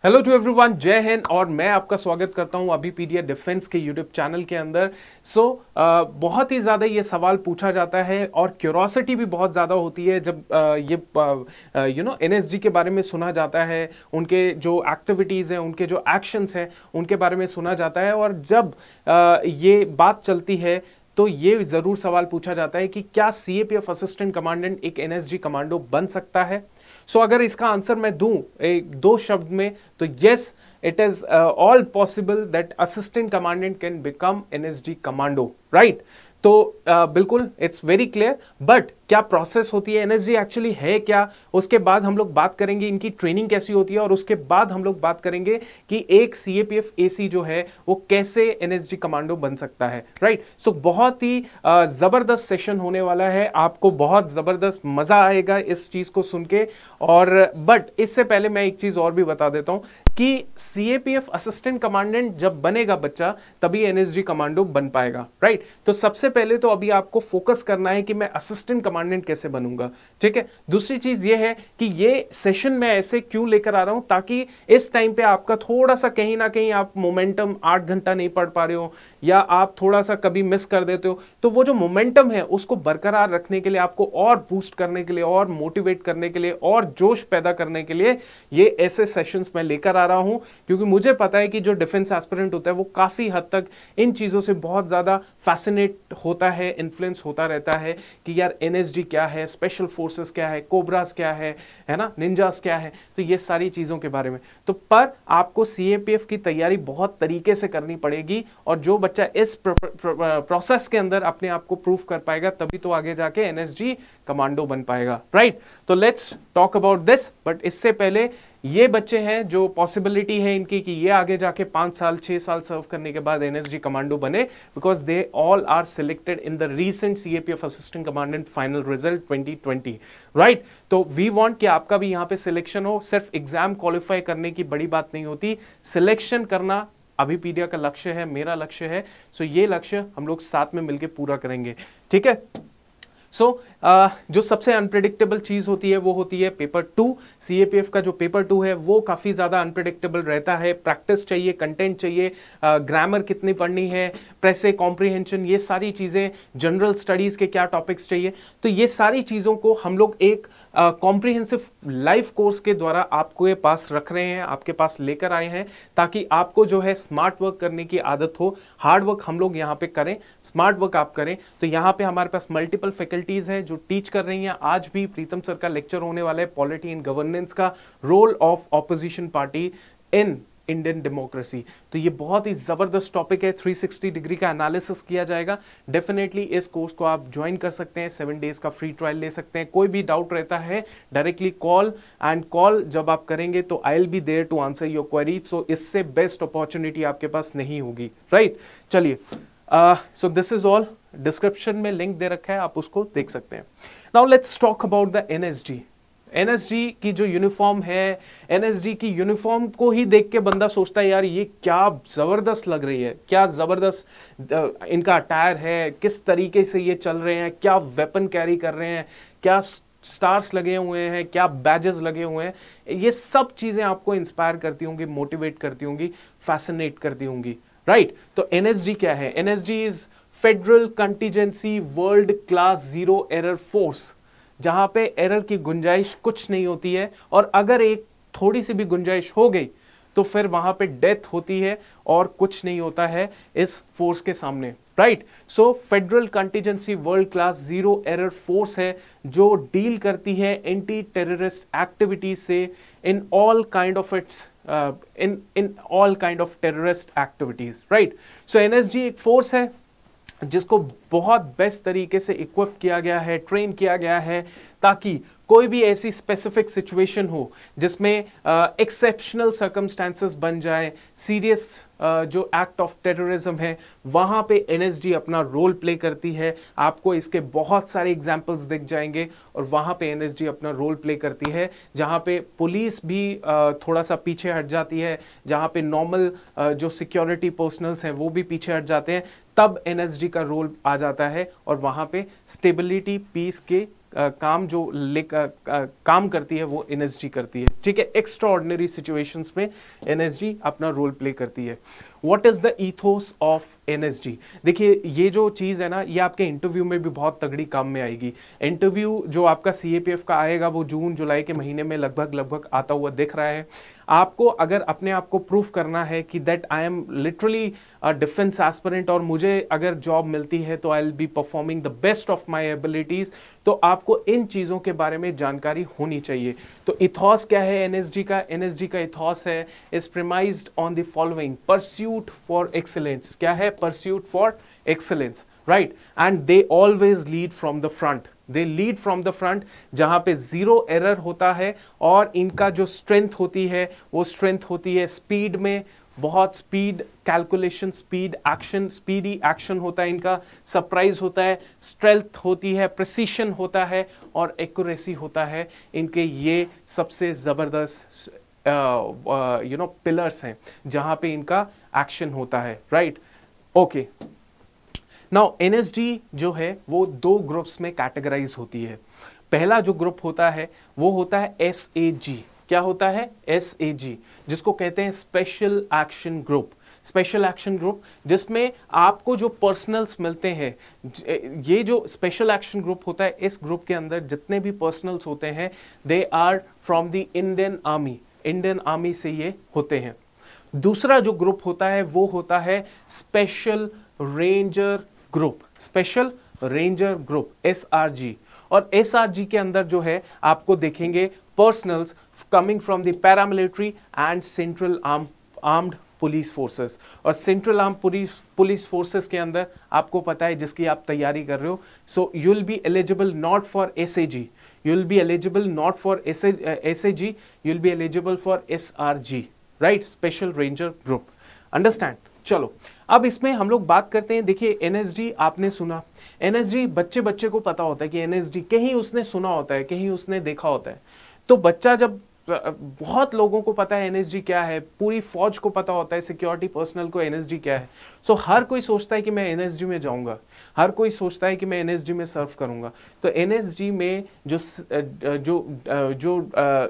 Hello to everyone, जय हिंद। और मैं आपका स्वागत करता हूं अभिपीडिया डिफेंस के यूट्यूब चैनल के अंदर। बहुत ही ज़्यादा ये सवाल पूछा जाता है और क्यूरोसिटी भी बहुत ज़्यादा होती है जब ये एनएसजी के बारे में सुना जाता है, उनके जो एक्टिविटीज़ हैं, उनके जो एक्शंस हैं, उनके बारे में सुना जाता है। और जब ये बात चलती है तो ये ज़रूर सवाल पूछा जाता है कि क्या सीएपीएफ असिस्टेंट कमांडेंट एक एनएसजी कमांडो बन सकता है। अगर इसका आंसर मैं दूं एक दो शब्द में तो yes, it is all possible that assistant commandant can become NSG commando, right. तो बिल्कुल इट्स वेरी क्लियर। बट क्या प्रोसेस होती है, एनएसजी एक्चुअली है क्या, उसके बाद हम लोग बात करेंगे इनकी ट्रेनिंग कैसी होती है, और उसके बाद हम लोग बात करेंगे कि एक सीएपीएफ एसी जो है वो कैसे एनएसजी कमांडो बन सकता है, राइट। बहुत ही जबरदस्त सेशन होने वाला है, आपको बहुत जबरदस्त मजा आएगा इस चीज को सुन के। और बट इससे पहले मैं एक चीज और भी बता देता हूं कि सीएपीएफ असिस्टेंट कमांडेंट जब बनेगा बच्चा तभी एनएसजी कमांडो बन पाएगा, राइट। तो सबसे पहले तो अभी आपको फोकस करना है कि मैं असिस्टेंट कमांडेंट कैसे बनूंगा, ठीक है। दूसरी चीज ये है कि ये सेशन मैं ऐसे क्यों लेकर आ रहा हूं, ताकि इस टाइम पे आपका थोड़ा सा कहीं ना कहीं आप मोमेंटम 8 घंटा नहीं पढ़ पा रहे हो या आप थोड़ा सा कभी मिस कर देते हो, तो वो जो मोमेंटम है उसको बरकरार रखने के लिए, आपको और बूस्ट करने के लिए, और मोटिवेट करने के लिए, और जोश पैदा करने के लिए ये ऐसे सेशंस मैं लेकर आ रहा हूं। क्योंकि मुझे पता है कि जो डिफेंस एस्पिरेंट होता है वो काफी हद तक इन चीजों से बहुत ज्यादा फैसिनेट होता है, इन्फ्लुएंस होता रहता है कि यार एनएसजी क्या है, स्पेशल फोर्सेस क्या है, कोबरास क्या है ना, निंजास क्या है, तो ये सारी चीजों के बारे में। तो पर आपको सीएपीएफ की तैयारी बहुत तरीके से करनी पड़ेगी, और जो बच्चा इस प्रोसेस के अंदर अपने आप को प्रूव कर पाएगा तभी तो आगे जाके एनएसजी कमांडो बन पाएगा, राइट। तो let's talk about this. But इससे पहले ये बच्चे हैं जो पॉसिबिलिटी है इनकी कि ये आगे जाके 5 साल 6 साल सर्व करने के बाद एनएसजी कमांडो बने, because they all are selected in the recent CAPF assistant commandant final result 2020, right. तो वी वांट कि आपका भी यहां पे सिलेक्शन हो। सिर्फ एग्जाम क्वालिफाई करने की बड़ी बात नहीं होती, सिलेक्शन करना अभिपीडिया का लक्ष्य है, मेरा लक्ष्य है। ये लक्ष्य हम लोग साथ में मिलकर पूरा करेंगे, ठीक है। जो सबसे अनप्रेडिक्टेबल चीज होती है वो होती है पेपर 2। सीएपीएफ का जो पेपर 2 है वो काफी ज्यादा अनप्रेडिक्टेबल रहता है। प्रैक्टिस चाहिए, कंटेंट चाहिए, ग्रामर कितनी पढ़नी है, प्रेसे कॉम्प्रिहेंशन, ये सारी चीजें, जनरल स्टडीज के क्या टॉपिक्स चाहिए, तो ये सारी चीजों को हम लोग एक कॉम्प्रिहेंसिव लाइव कोर्स के द्वारा आपको ये पास रख रहे हैं, आपके पास लेकर आए हैं, ताकि आपको जो है स्मार्ट वर्क करने की आदत हो। हार्ड वर्क हम लोग यहाँ पे करें, स्मार्ट वर्क आप करें। तो यहाँ पे हमारे पास मल्टीपल फैकल्टीज हैं जो टीच कर रही हैं। आज भी प्रीतम सर का लेक्चर होने वाला है, पॉलिटी एंड गवर्नेंस का, role of opposition party in Indian democracy. तो ये बहुत ही जबरदस्त टॉपिक है, 360 डिग्री का एनालिसिस किया जाएगा। डेफिनेटली इस कोर्स को आप ज्वाइन कर सकते हैं, 7 डेज का फ्री ट्रायल ले सकते हैं। कोई भी डाउट रहता है डायरेक्टली कॉल जब आप करेंगे तो I will be there to answer your query. So इससे बेस्ट अपॉर्चुनिटी आपके पास नहीं होगी, राइट। चलिए, so this is all. Description में लिंक दे रखा है, आप उसको देख सकते हैं। Now let's talk about the NSG. NSG की जो यूनिफॉर्म है, एनएसजी की यूनिफॉर्म को ही देख के बंदा सोचता है यार ये क्या जबरदस्त लग रही है, क्या जबरदस्त इनका अटायर है, किस तरीके से ये चल रहे हैं, क्या वेपन कैरी कर रहे हैं, क्या स्टार्स लगे हुए हैं, क्या बैजेस लगे हुए हैं। ये सब चीजें आपको इंस्पायर करती होंगी, मोटिवेट करती होंगी, फैसिनेट करती होंगी, राइट। तो एनएसजी क्या है? NSG is federal contingency world class zero error force, जहां पे एरर की गुंजाइश कुछ नहीं होती है, और अगर एक थोड़ी सी भी गुंजाइश हो गई तो फिर वहां पे डेथ होती है और कुछ नहीं होता है इस फोर्स के सामने, right. So federal contingency world class zero error force है जो डील करती है एंटी टेररिस्ट एक्टिविटीज से in all kind of it's in all kind of terrorist activities, right? So NSG एक फोर्स है जिसको बहुत बेस्ट तरीके से इक्विप किया गया है, ट्रेन किया गया है, ताकि कोई भी ऐसी स्पेसिफिक सिचुएशन हो जिसमें एक्सेप्शनल सर्कमस्टेंसेस बन जाए, सीरियस जो एक्ट ऑफ टेररिज्म है, वहां पे एनएसजी अपना रोल प्ले करती है। आपको इसके बहुत सारे एग्जांपल्स दिख जाएंगे, और वहां पे एनएसजी अपना रोल प्ले करती है, जहां पे पुलिस भी थोड़ा सा पीछे हट जाती है, जहां पे नॉर्मल जो सिक्योरिटी पर्सनल्स हैं वो भी पीछे हट जाते हैं, तब एनएसजी का रोल आ जाता है, और वहां पे स्टेबिलिटी, पीस के काम जो काम करती है वो एनएसजी करती है, ठीक है। एक्स्ट्रा ऑर्डिनरी सिचुएशंस में एनएसजी अपना रोल प्ले करती है। What is the ethos of NSG? देखिए ये जो चीज है ना, ये आपके इंटरव्यू में भी बहुत तगड़ी काम में आएगी। इंटरव्यू जो आपका सीएपीएफ का आएगा वो जून जुलाई के महीने में लगभग आता हुआ दिख रहा है। आपको अगर अपने आप को प्रूफ करना है कि that I am literally defence aspirant और मुझे अगर जॉब मिलती है तो I will be performing the best of my abilities, तो आपको इन चीजों के बारे में जानकारी होनी चाहिए। तो इथॉस क्या है एनएसजी का? एनएसजी का इथॉस है is premised on the following: pursuit for excellence. क्या है? Pursuit for excellence, right. And they always lead from the front, they lead from the front, जहां पे जीरो एरर होता है। और इनका जो स्ट्रेंथ होती है वो स्ट्रेंथ होती है स्पीड में, बहुत speed calculation, speed action, speedy action होता है इनका, सरप्राइज होता है, स्ट्रेंथ होती है, प्रिसीशन होता है और एक्यूरेसी होता है इनके। ये सबसे जबरदस्त पिलर्स हैं जहां पे इनका एक्शन होता है, राइट। ओके, नाउ एनएसजी जो है वो दो ग्रुप्स में कैटेगराइज होती है। पहला जो ग्रुप होता है वो होता है एसएजी। क्या होता है? एसएजी, जिसको कहते हैं special action group. Special action group जिसमें आपको जो पर्सनल्स मिलते हैं, ये जो स्पेशल एक्शन ग्रुप होता है, इस ग्रुप के अंदर जितने भी पर्सनल्स होते हैं they are from the Indian Army. Indian Army से ये होते हैं। दूसरा जो ग्रुप होता है वो होता है special ranger group. Special ranger group, SRG. और एसआरजी के अंदर जो है आपको देखेंगे personnels coming from the paramilitary and central armed police forces. और सेंट्रल आर्म पुलिस फोर्सेस के अंदर आपको पता है जिसकी आप तैयारी कर रहे हो, so you will be eligible not for SAG, you will be eligible not for SAG, you will be eligible for SRG, right, Special Ranger Group, understand। चलो अब इसमें हम लोग बात करते हैं। देखिए एनएसजी आपने सुना, एनएसजी बच्चे को पता होता है कि एनएसजी, कहीं उसने सुना होता है, कहीं उसने देखा होता है। तो बच्चा जब, बहुत लोगों को पता है एनएसजी क्या है, पूरी फौज को पता होता है, सिक्योरिटी पर्सनल को एनएसजी क्या है। सो हर कोई सोचता है कि मैं एनएसजी में जाऊंगा, हर कोई सोचता है कि मैं एनएसजी में सर्व करूंगा। तो एनएसजी में जो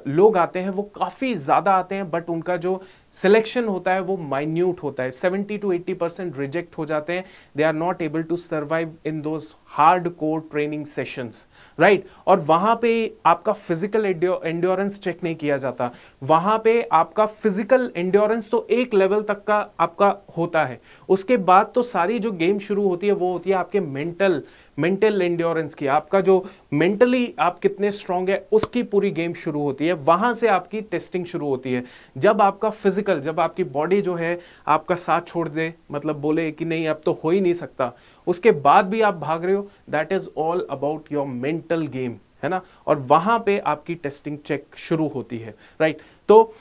लोग आते हैं वो काफी ज्यादा आते हैं, बट उनका जो सिलेक्शन होता है वो माइन्यूट होता है। 70 to 80% रिजेक्ट हो जाते हैं। They are not able to survive in those hard core training sessions, right. और वहां पे आपका फिजिकल एंड्योरेंस चेक नहीं किया जाता। वहां पे आपका फिजिकल एंड्योरेंस तो एक लेवल तक का आपका होता है, उसके बाद तो सारी जो गेम शुरू होती है वो होती है आपके मेंटल एंड्योरेंस की। आपका जो मेंटली आप कितने स्ट्रांग है उसकी पूरी गेम शुरू होती है। वहां से आपकी टेस्टिंग शुरू होती है। जब आपका फिजिकल, जब आपकी बॉडी जो है आपका साथ छोड़ दे, मतलब बोले कि नहीं अब तो हो ही नहीं सकता, उसके बाद भी आप भाग रहे हो, that is all about your mental game, है ना। और वहां पे आपकी टेस्टिंग चेक शुरू होती है, राइट। तो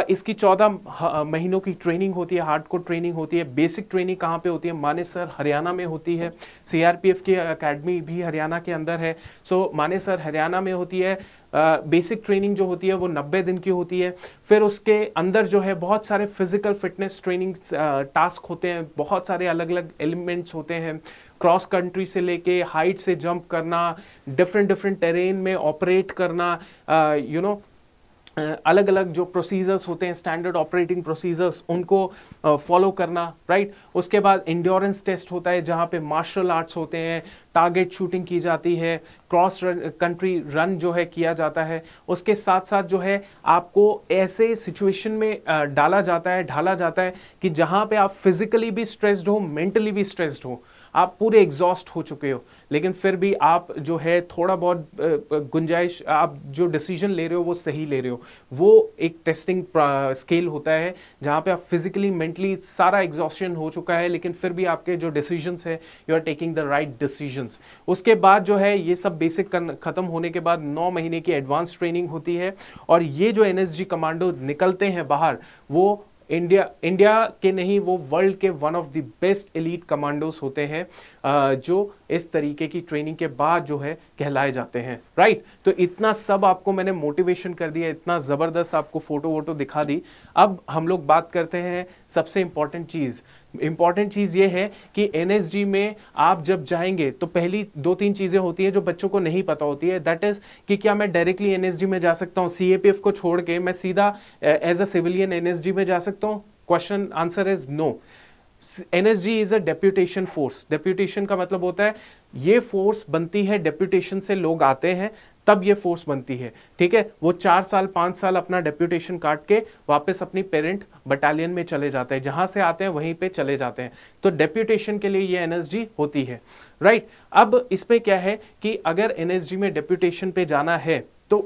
इसकी 14 महीनों की ट्रेनिंग होती है, हार्डकोर ट्रेनिंग होती है। बेसिक ट्रेनिंग कहाँ पे होती है? मानेसर हरियाणा में होती है। सीआरपीएफ की एकेडमी भी हरियाणा के अंदर है। सो मानेसर हरियाणा में होती है। बेसिक ट्रेनिंग जो होती है वो 90 दिन की होती है। फिर उसके अंदर जो है बहुत सारे फिजिकल फिटनेस ट्रेनिंग टास्क होते हैं, बहुत सारे अलग अलग एलिमेंट्स होते हैं। क्रॉस कंट्री से लेके हाइट से जंप करना, डिफरेंट टेरेन में ऑपरेट करना, अलग अलग जो प्रोसीजर्स होते हैं, स्टैंडर्ड ऑपरेटिंग प्रोसीजर्स, उनको फॉलो करना, राइट। उसके बाद इंड्योरेंस टेस्ट होता है जहां पे मार्शल आर्ट्स होते हैं, टारगेट शूटिंग की जाती है, क्रॉस कंट्री रन जो है किया जाता है। उसके साथ साथ जो है आपको ऐसे सिचुएशन में ढाला जाता है कि जहां पे आप फिजिकली भी स्ट्रेस्ड हो, मेंटली भी स्ट्रेस्ड हो, आप पूरे एग्जॉस्ट हो चुके हो, लेकिन फिर भी आप जो है थोड़ा बहुत गुंजाइश, आप जो डिसीजन ले रहे हो वो सही ले रहे हो। वो एक टेस्टिंग स्केल होता है जहां पे आप फिजिकली मेंटली सारा एग्जॉस्शन हो चुका है, लेकिन फिर भी आपके जो डिसीजंस है, you are taking the right decisions. उसके बाद जो है ये सब बेसिक खत्म होने के बाद 9 महीने की एडवांस ट्रेनिंग होती है। और ये जो एनएसजी कमांडो निकलते हैं बाहर, वो इंडिया के नहीं, वो वर्ल्ड के one of the best elite commandos होते हैं। जो इस तरीके की ट्रेनिंग के बाद जो है कहलाए जाते हैं, राइट। तो इतना सब आपको मैंने मोटिवेशन कर दिया, इतना जबरदस्त आपको फोटो वोटो दिखा दी। अब हम लोग बात करते हैं सबसे इंपॉर्टेंट चीज ये है कि एनएसजी में आप जब जाएंगे तो पहली 2-3 चीजें होती है जो बच्चों को नहीं पता होती है। दैट इज कि क्या मैं डायरेक्टली एनएसजी में जा सकता हूं, सीएपीएफ को छोड़ के मैं सीधा एज अ सिविलियन एनएसजी में जा सकता हूं? Question answer is no. NSG is a deputation force. Deputation का मतलब होता है ये फोर्स बनती है, डेप्यूटेशन से लोग आते हैं तब ये फोर्स बनती है, ठीक है। वो 4 साल 5 साल अपना डेप्यूटेशन काट के वापस अपनी पेरेंट बटालियन में चले जाते हैं, जहां से आते हैं वहीं पे चले जाते हैं। तो डेप्यूटेशन के लिए ये एनएसजी होती है, राइट। अब इसमें क्या है कि अगर एनएसजी में डेप्यूटेशन पे जाना है तो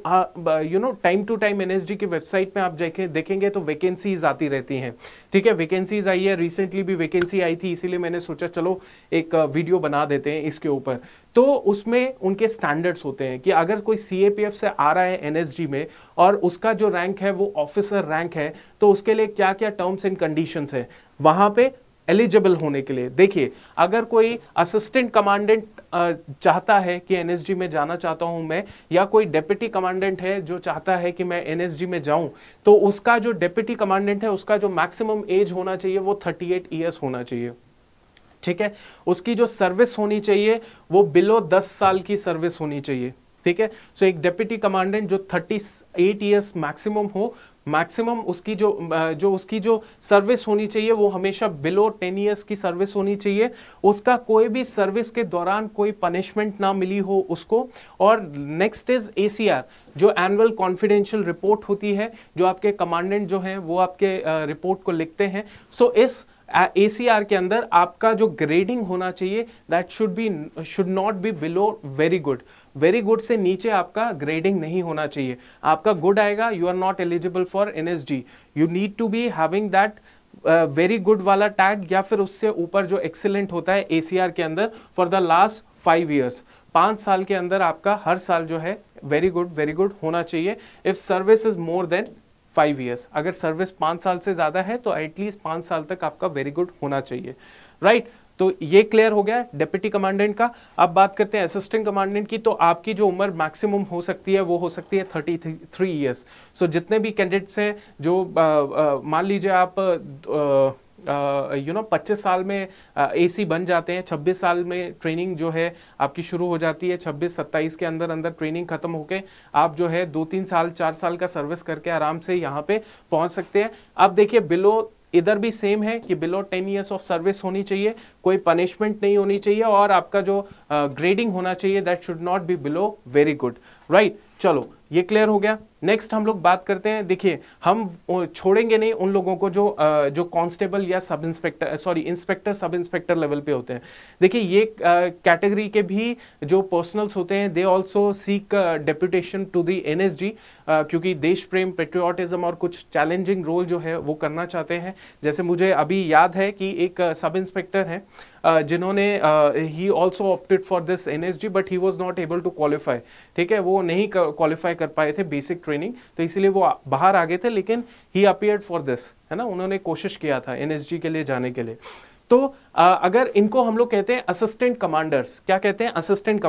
टाइम टू टाइम एनएसजी की वेबसाइट में आप देखेंगे तो वैकेंसीज आती रहती हैं, ठीक है। वैकेंसीज आई है, रिसेंटली भी वैकेंसी आई थी, इसीलिए मैंने सोचा चलो एक वीडियो बना देते हैं इसके ऊपर। तो उसमें उनके स्टैंडर्ड्स होते हैं कि अगर कोई सीएपीएफ से आ रहा है एनएसजी में और उसका जो रैंक है वो ऑफिसर रैंक है, तो उसके लिए क्या क्या टर्म्स एंड कंडीशंस है वहां पे एलिजिबल होने के लिए। देखिए, अगर कोई असिस्टेंट कमांडेंट चाहता है कि एनएसजी में जाना चाहता हूं मैं, या कोई डेप्यूटी कमांडेंट है जो चाहता है कि मैं एनएसजी में जाऊं, तो उसका जो डेप्यूटी कमांडेंट है उसका जो मैक्सिमम एज होना चाहिए वो 38 ईयर्स होना चाहिए, ठीक है। उसकी जो सर्विस होनी चाहिए वो बिलो 10 साल की सर्विस होनी चाहिए, ठीक है। सो एक डेप्यूटी कमांडेंट जो 38 ईयर्स मैक्सिमम हो, मैक्सिमम उसकी जो सर्विस होनी चाहिए वो हमेशा बिलो 10 ईयर्स की सर्विस होनी चाहिए। उसका कोई भी सर्विस के दौरान कोई पनिशमेंट ना मिली हो उसको। और नेक्स्ट इज एसीआर, जो एनुअल कॉन्फिडेंशियल रिपोर्ट होती है, जो आपके कमांडेंट जो है वो आपके रिपोर्ट को लिखते हैं। सो इस एसीआर के अंदर आपका जो ग्रेडिंग होना चाहिए that should not be below very good. Very good से नीचे आपका ग्रेडिंग नहीं होना चाहिए। आपका गुड आएगा, you are not eligible for NSG. You need to be having that very good वाला टैग, या फिर उससे ऊपर जो एक्सीलेंट होता है एसीआर के अंदर फॉर द लास्ट 5 ईयर्स। 5 साल के अंदर आपका हर साल जो है वेरी गुड होना चाहिए। If service is more than 5 years, अगर सर्विस 5 साल से ज्यादा है तो एटलीस्ट 5 साल तक आपका वेरी गुड होना चाहिए, राइट। तो ये क्लियर हो गया डेप्यूटी कमांडेंट का। अब बात करते हैं असिस्टेंट कमांडेंट की। तो आपकी जो उम्र मैक्सिमम हो सकती है वो हो सकती है 33 ईयर्स। सो जितने भी कैंडिडेट्स हैं जो मान लीजिए आप 25 साल में एसी बन जाते हैं, 26 साल में ट्रेनिंग जो है आपकी शुरू हो जाती है, 26-27 के अंदर अंदर ट्रेनिंग खत्म होके आप जो है 2-3 साल 4 साल का सर्विस करके आराम से यहाँ पे पहुंच सकते हैं। अब देखिए बिलो इधर भी सेम है कि बिलो 10 ईयर्स ऑफ सर्विस होनी चाहिए, कोई पनिशमेंट नहीं होनी चाहिए, और आपका जो ग्रेडिंग होना चाहिए that should not be below very good, right. चलो ये क्लियर हो गया। नेक्स्ट हम लोग बात करते हैं, देखिए हम छोड़ेंगे नहीं उन लोगों को जो कांस्टेबल या sub inspector inspector sub inspector level पे होते हैं। देखिए ये कैटेगरी के भी जो पर्सनल्स होते हैं they also seek deputation to the NSG, क्योंकि देश प्रेम, पेट्रियोटिज्म और कुछ चैलेंजिंग रोल जो है वो करना चाहते हैं। जैसे मुझे अभी याद है कि एक सब इंस्पेक्टर है जिन्होंने he also opted for this NSG but he was not able to qualify, ठीक है। वो नहीं क्वालिफाई कर पाए थे बेसिक ट्रेनिंग, तो इसलिए वो बाहर आ गए थे, लेकिन ही अपीयर्ड फॉर दिस, है ना, उन्होंने कोशिश किया था एनएसजी के लिए जाने के लिए। तो अगर इनको हम लोग कहते हैं असिस्टेंट कमांडर्स, क्या कहते हैं, असिस्टेंट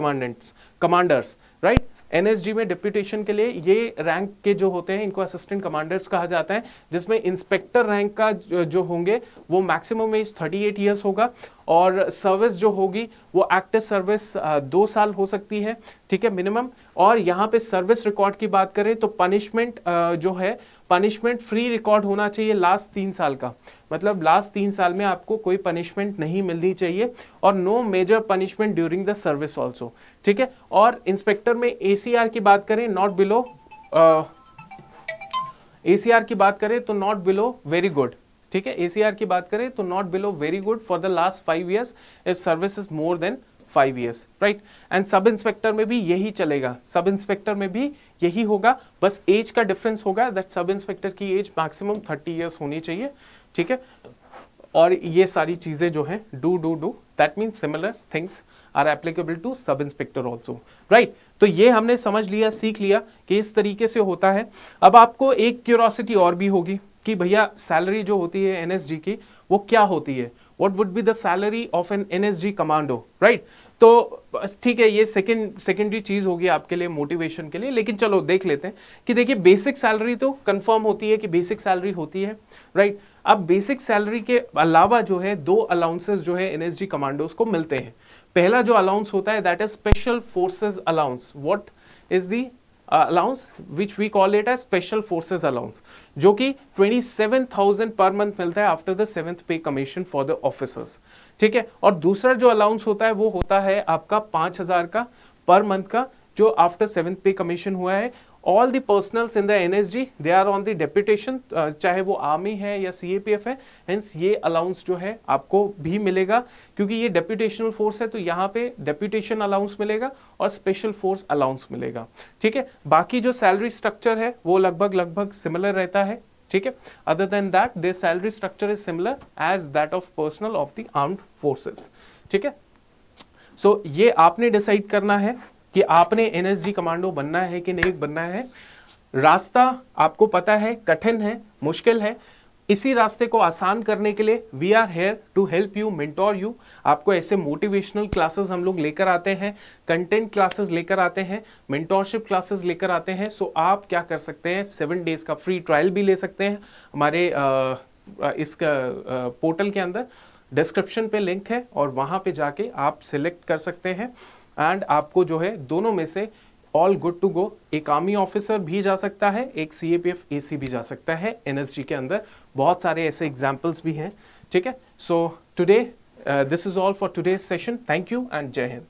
कमांडर्स, राइट। एनएसजी में डिप्यूटेशन के लिए ये रैंक के जो होते हैं इनको असिस्टेंट कमांडर्स कहा जाता है, जिसमें इंस्पेक्टर रैंक का जो होंगे वो मैक्सिमम एज 38 ईयर्स होगा, और सर्विस जो होगी वो एक्टिव सर्विस 2 साल हो सकती है, ठीक है, मिनिमम। और यहाँ पे सर्विस रिकॉर्ड की बात करें तो पनिशमेंट जो है, पनिशमेंट फ्री रिकॉर्ड होना चाहिए लास्ट 3 साल का, मतलब लास्ट 3 साल में आपको कोई पनिशमेंट नहीं मिलनी चाहिए, और no major punishment during the service also, ठीक है। और इंस्पेक्टर में एसीआर की बात करें, नॉट बिलो एसीआर की बात करें तो नॉट बिलो वेरी गुड, ठीक है। एसीआर की बात करें तो not below very good for the last 5 years if service is more than 5 years, right. And sub inspector में भी यही चलेगा, सब इंस्पेक्टर में भी यही होगा, बस एज का डिफरेंस होगा दैट सब इंस्पेक्टर की एज मैक्सिमम 30 ईयर्स होनी चाहिए, ठीक है। और ये सारी चीजें जो है do that means similar things are applicable to sub inspector also, right. तो ये हमने समझ लिया, सीख लिया कि इस तरीके से होता है। अब आपको एक क्यूरोसिटी और भी होगी कि भैया सैलरी जो होती है एनएसजी की वो क्या होती है, what would be the salary of an NSG commando, right? तो ठीक है, ये सेकेंडरी चीज होगी आपके लिए मोटिवेशन के लिए, लेकिन चलो देख लेते हैं कि देखिए बेसिक सैलरी तो कंफर्म होती है कि बेसिक सैलरी होती है, राइट? अब बेसिक सैलरी के अलावा जो है 2 अलाउंसेस जो है एनएसजी कमांडोज को मिलते हैं। पहला जो अलाउंस होता है that is special forces allowance. What is the allowance which we call it as special forces allowance, जो कि 27,000 पर मंथ मिलता है आफ्टर द 7th पे कमीशन फॉर द ऑफिसर्स, ठीक है? और दूसरा जो अलाउंस होता है वो होता है आपका 5,000 का पर मंथ का, जो आफ्टर 7th पे कमीशन हुआ है। All the personnels in the NSG they are on the deputation, चाहे वो आर्मी है या सीएपीएफ है, हेंस ये अलाउंस जो है आपको भी मिलेगा, क्योंकि ये डेप्यूटेशनल फोर्स है तो यहाँ पे डेप्यूटेशन अलाउंस मिलेगा और स्पेशल फोर्स अलाउंस मिलेगा, ठीक है? बाकी जो सैलरी स्ट्रक्चर है वो लगभग सिमिलर रहता है, ठीक है? Other than that their salary structure is similar as that of personnel of the armed forces, ठीक है? सो ये आपने डिसाइड करना है कि आपने एनएसजी कमांडो बनना है कि नहीं बनना है। रास्ता आपको पता है कठिन है, मुश्किल है। इसी रास्ते को आसान करने के लिए we are here to help you, mentor you. आपको ऐसे मोटिवेशनल क्लासेस हम लोग लेकर आते हैं, कंटेंट क्लासेस लेकर आते हैं, मेंटोरशिप क्लासेस लेकर आते हैं। सो आप क्या कर सकते हैं, 7 डेज का फ्री ट्रायल भी ले सकते हैं हमारे इसका पोर्टल के अंदर। डिस्क्रिप्शन पे लिंक है और वहां पे जाके आप सिलेक्ट कर सकते हैं एंड आपको जो है दोनों में से ऑल गुड टू गो। एक आर्मी ऑफिसर भी जा सकता है, एक सीएपीएफ एसी भी जा सकता है एनएसजी के अंदर। बहुत सारे ऐसे एग्जांपल्स भी हैं, ठीक है? So today this is all for today's session. Thank you and जय हिंद।